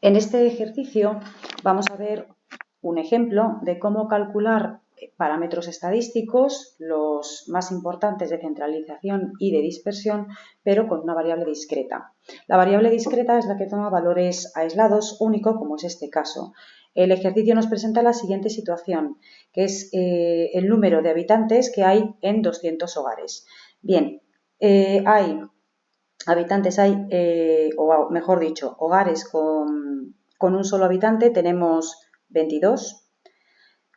En este ejercicio vamos a ver un ejemplo de cómo calcular parámetros estadísticos, los más importantes de centralización y de dispersión, pero con una variable discreta. La variable discreta es la que toma valores aislados, único, como es este caso. El ejercicio nos presenta la siguiente situación, que es el número de habitantes que hay en 200 hogares. Bien, o mejor dicho, hogares con un solo habitante tenemos 22,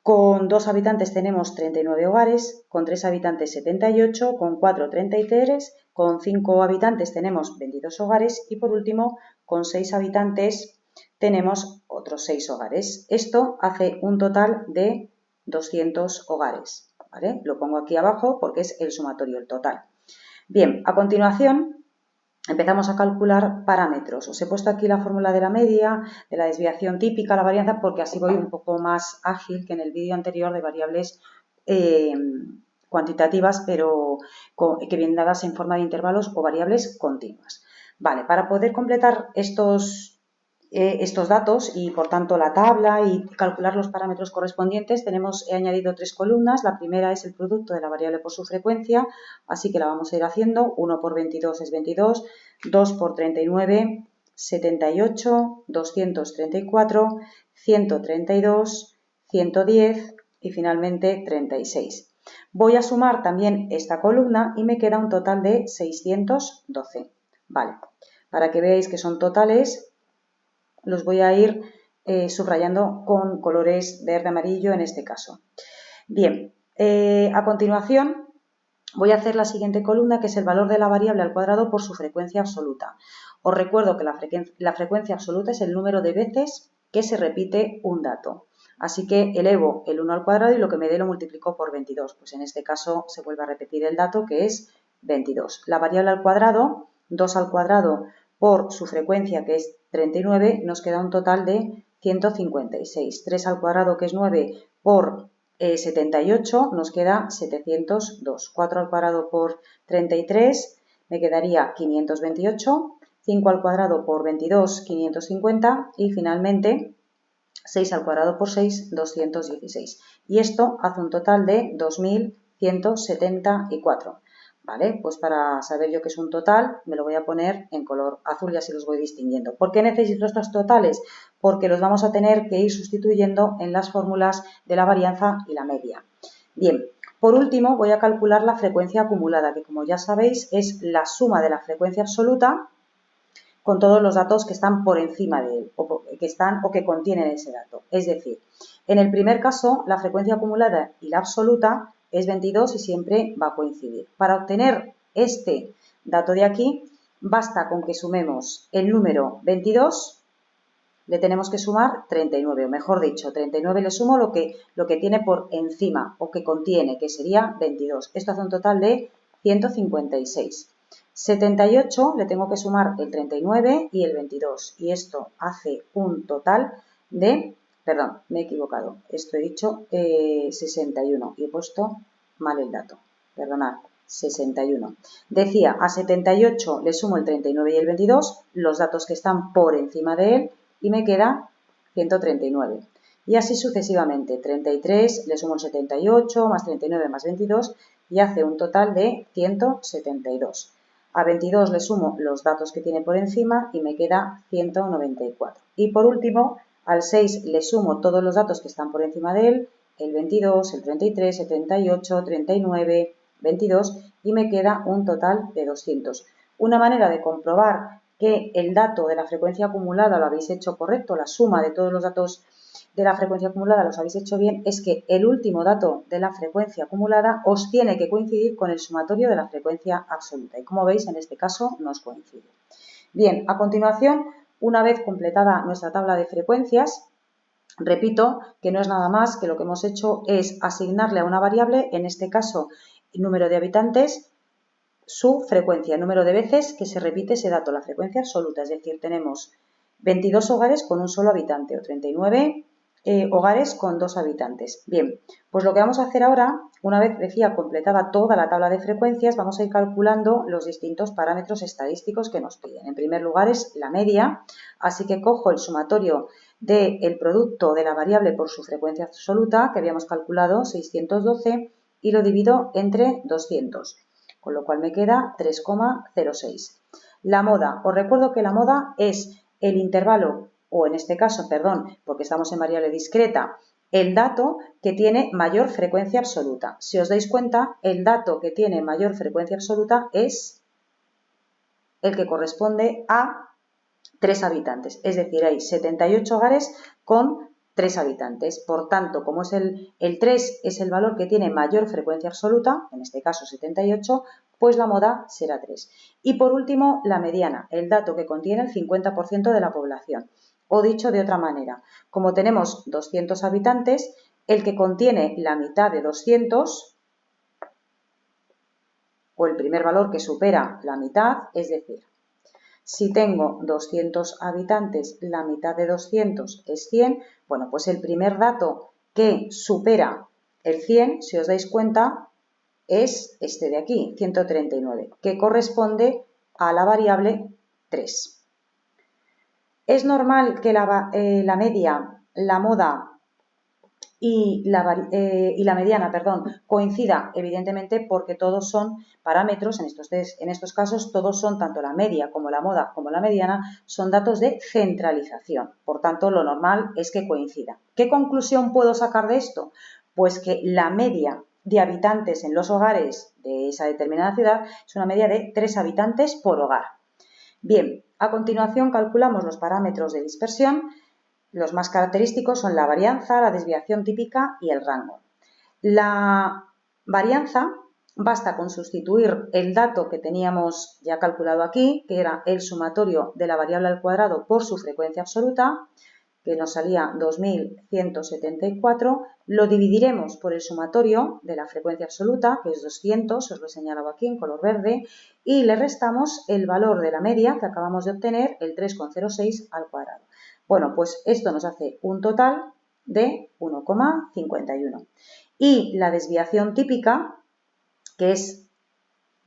con 2 habitantes tenemos 39 hogares, con 3 habitantes 78, con 4 33, con 5 habitantes tenemos 22 hogares y por último con 6 habitantes tenemos otros 6 hogares. Esto hace un total de 200 hogares, ¿vale? Lo pongo aquí abajo porque es el sumatorio, el total. Bien, a continuación empezamos a calcular parámetros. Os he puesto aquí la fórmula de la media, de la desviación típica, la varianza, porque así voy un poco más ágil que en el vídeo anterior de variables cuantitativas, pero que vienen dadas en forma de intervalos o variables continuas. Vale, para poder completar estos datos y por tanto la tabla y calcular los parámetros correspondientes he añadido 3 columnas. La primera es el producto de la variable por su frecuencia, así que la vamos a ir haciendo. 1 por 22 es 22, 2 por 39, 78, 234, 132, 110 y finalmente 36. Voy a sumar también esta columna y me queda un total de 612. Vale, para que veáis que son totales, los voy a ir subrayando con colores verde amarillo en este caso. Bien, a continuación voy a hacer la siguiente columna, que es el valor de la variable al cuadrado por su frecuencia absoluta. Os recuerdo que la frecuencia absoluta es el número de veces que se repite un dato. Así que elevo el 1 al cuadrado y lo que me dé lo multiplico por 22. Pues en este caso se vuelve a repetir el dato, que es 22. La variable al cuadrado, 2 al cuadrado por su frecuencia, que es 39, nos queda un total de 156. 3 al cuadrado, que es 9, por 78, nos queda 702. 4 al cuadrado por 33, me quedaría 528. 5 al cuadrado por 22, 550. Y finalmente, 6 al cuadrado por 6, 216. Y esto hace un total de 2174. ¿Vale? Pues para saber yo qué es un total, me lo voy a poner en color azul y así los voy distinguiendo. ¿Por qué necesito estos totales? Porque los vamos a tener que ir sustituyendo en las fórmulas de la varianza y la media. Bien, por último voy a calcular la frecuencia acumulada, que como ya sabéis es la suma de la frecuencia absoluta con todos los datos que están por encima de él o que contienen ese dato. Es decir, en el primer caso, la frecuencia acumulada y la absoluta es 22 y siempre va a coincidir. Para obtener este dato de aquí, basta con que sumemos el número 22, le tenemos que sumar 39, o mejor dicho, 39 le sumo lo que tiene por encima o que contiene, que sería 22. Esto hace un total de 156. 78 le tengo que sumar el 39 y el 22 y esto hace un total de, perdón, me he equivocado, esto he dicho 61 y he puesto mal el dato, perdonad, 61. Decía, a 78 le sumo el 39 y el 22, los datos que están por encima de él, y me queda 139. Y así sucesivamente, 33 le sumo el 78 más 39 más 22 y hace un total de 172. A 22 le sumo los datos que tiene por encima y me queda 194. Y por último, al 6 le sumo todos los datos que están por encima de él, el 22, el 33, el 38, 39, 22 y me queda un total de 200. Una manera de comprobar que el dato de la frecuencia acumulada lo habéis hecho correcto, la suma de todos los datos de la frecuencia acumulada los habéis hecho bien, es que el último dato de la frecuencia acumulada os tiene que coincidir con el sumatorio de la frecuencia absoluta. Y como veis, en este caso nos coincide. Bien, a continuación, una vez completada nuestra tabla de frecuencias, repito que no es nada más que lo que hemos hecho es asignarle a una variable, en este caso el número de habitantes, su frecuencia, el número de veces que se repite ese dato, la frecuencia absoluta. Es decir, tenemos 22 hogares con un solo habitante, o 39 hogares con 2 habitantes. Bien, pues lo que vamos a hacer ahora, una vez decía completada toda la tabla de frecuencias, vamos a ir calculando los distintos parámetros estadísticos que nos piden. En primer lugar es la media, así que cojo el sumatorio del producto de la variable por su frecuencia absoluta, que habíamos calculado 612, y lo divido entre 200, con lo cual me queda 3,06. La moda, os recuerdo que la moda es el intervalo, o en este caso, perdón, porque estamos en variable discreta, el dato que tiene mayor frecuencia absoluta. Si os dais cuenta, el dato que tiene mayor frecuencia absoluta es el que corresponde a 3 habitantes. Es decir, hay 78 hogares con 3 habitantes. Por tanto, como es el 3 es el valor que tiene mayor frecuencia absoluta, en este caso 78, pues la moda será 3. Y por último, la mediana, el dato que contiene el 50% de la población. O dicho de otra manera, como tenemos 200 habitantes, el que contiene la mitad de 200, o el primer valor que supera la mitad, es decir, si tengo 200 habitantes, la mitad de 200 es 100, bueno, pues el primer dato que supera el 100, si os dais cuenta, es este de aquí, 139, que corresponde a la variable 3. Es normal que la media, la moda y la mediana, perdón, coincida, evidentemente, porque todos son parámetros, en estos casos todos son, tanto la media como la moda como la mediana, son datos de centralización. Por tanto, lo normal es que coincida. ¿Qué conclusión puedo sacar de esto? Pues que la media de habitantes en los hogares de esa determinada ciudad es una media de 3 habitantes por hogar. Bien, a continuación calculamos los parámetros de dispersión. Los más característicos son la varianza, la desviación típica y el rango. La varianza basta con sustituir el dato que teníamos ya calculado aquí, que era el sumatorio de la variable al cuadrado por su frecuencia absoluta, que nos salía 2174, lo dividiremos por el sumatorio de la frecuencia absoluta, que es 200, os lo he señalado aquí en color verde, y le restamos el valor de la media que acabamos de obtener, el 3,06 al cuadrado. Bueno, pues esto nos hace un total de 1,51. Y la desviación típica, que es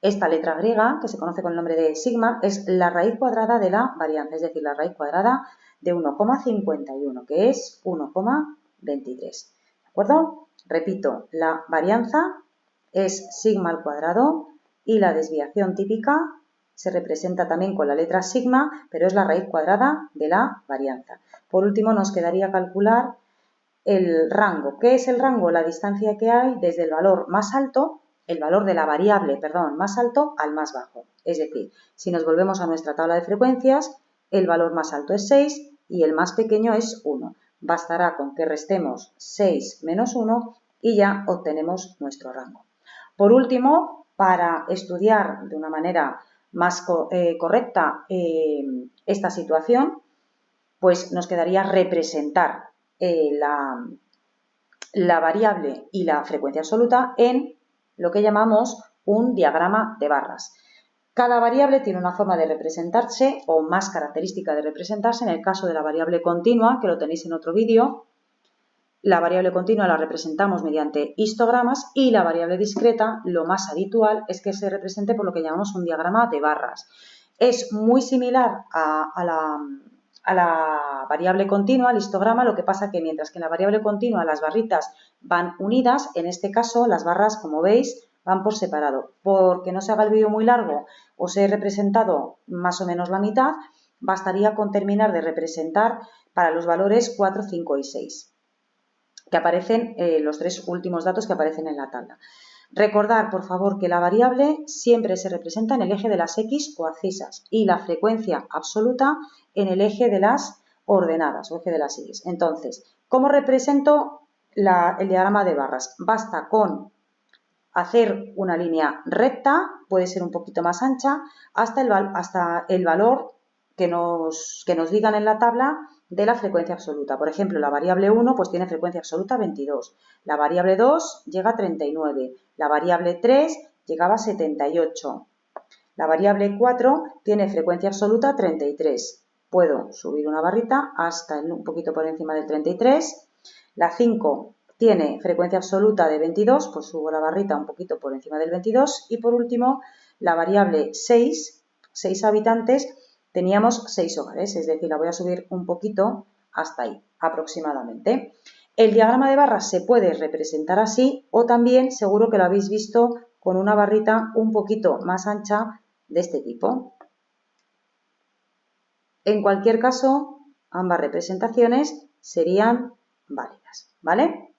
esta letra griega, que se conoce con el nombre de sigma, es la raíz cuadrada de la varianza, es decir, la raíz cuadrada de 1,51, que es 1,23. ¿De acuerdo? Repito, la varianza es sigma al cuadrado y la desviación típica se representa también con la letra sigma, pero es la raíz cuadrada de la varianza. Por último, nos quedaría calcular el rango. ¿Qué es el rango? La distancia que hay desde el valor más alto, el valor de la variable, perdón, más alto al más bajo. Es decir, si nos volvemos a nuestra tabla de frecuencias, el valor más alto es 6 y el más pequeño es 1. Bastará con que restemos 6 menos 1 y ya obtenemos nuestro rango. Por último, para estudiar de una manera más correcta esta situación, pues nos quedaría representar la variable y la frecuencia absoluta en lo que llamamos un diagrama de barras. Cada variable tiene una forma de representarse o más característica de representarse. En el caso de la variable continua, que lo tenéis en otro vídeo, la variable continua la representamos mediante histogramas y la variable discreta, lo más habitual es que se represente por lo que llamamos un diagrama de barras. Es muy similar a la variable continua, al histograma, lo que pasa que mientras que en la variable continua las barritas van unidas, en este caso las barras, como veis, van por separado. Porque no se haga el vídeo muy largo, os he representado más o menos la mitad, bastaría con terminar de representar para los valores 4, 5 y 6, que aparecen los 3 últimos datos que aparecen en la tabla. Recordar, por favor, que la variable siempre se representa en el eje de las X o abscisas y la frecuencia absoluta en el eje de las ordenadas o eje de las Y. Entonces, ¿cómo represento el diagrama de barras? Basta con hacer una línea recta, puede ser un poquito más ancha, hasta el valor que nos digan en la tabla de la frecuencia absoluta. Por ejemplo, la variable 1 pues tiene frecuencia absoluta 22, la variable 2 llega a 39, la variable 3 llegaba a 78, la variable 4 tiene frecuencia absoluta 33. Puedo subir una barrita hasta un poquito por encima del 33 La 5 tiene frecuencia absoluta de 22, pues subo la barrita un poquito por encima del 22. Y por último, la variable 6 habitantes, teníamos 6 hogares, es decir, la voy a subir un poquito hasta ahí, aproximadamente. El diagrama de barras se puede representar así o también, seguro que lo habéis visto, con una barrita un poquito más ancha de este tipo. En cualquier caso, ambas representaciones serían válidas, ¿vale?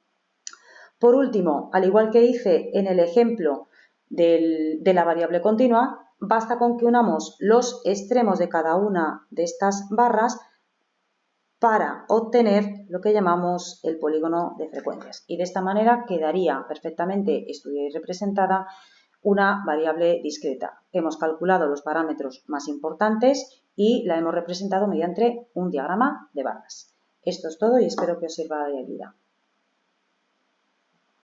Por último, al igual que hice en el ejemplo de la variable continua, basta con que unamos los extremos de cada una de estas barras para obtener lo que llamamos el polígono de frecuencias. Y de esta manera quedaría perfectamente estudiada y representada una variable discreta. Hemos calculado los parámetros más importantes y la hemos representado mediante un diagrama de barras. Esto es todo y espero que os sirva de ayuda.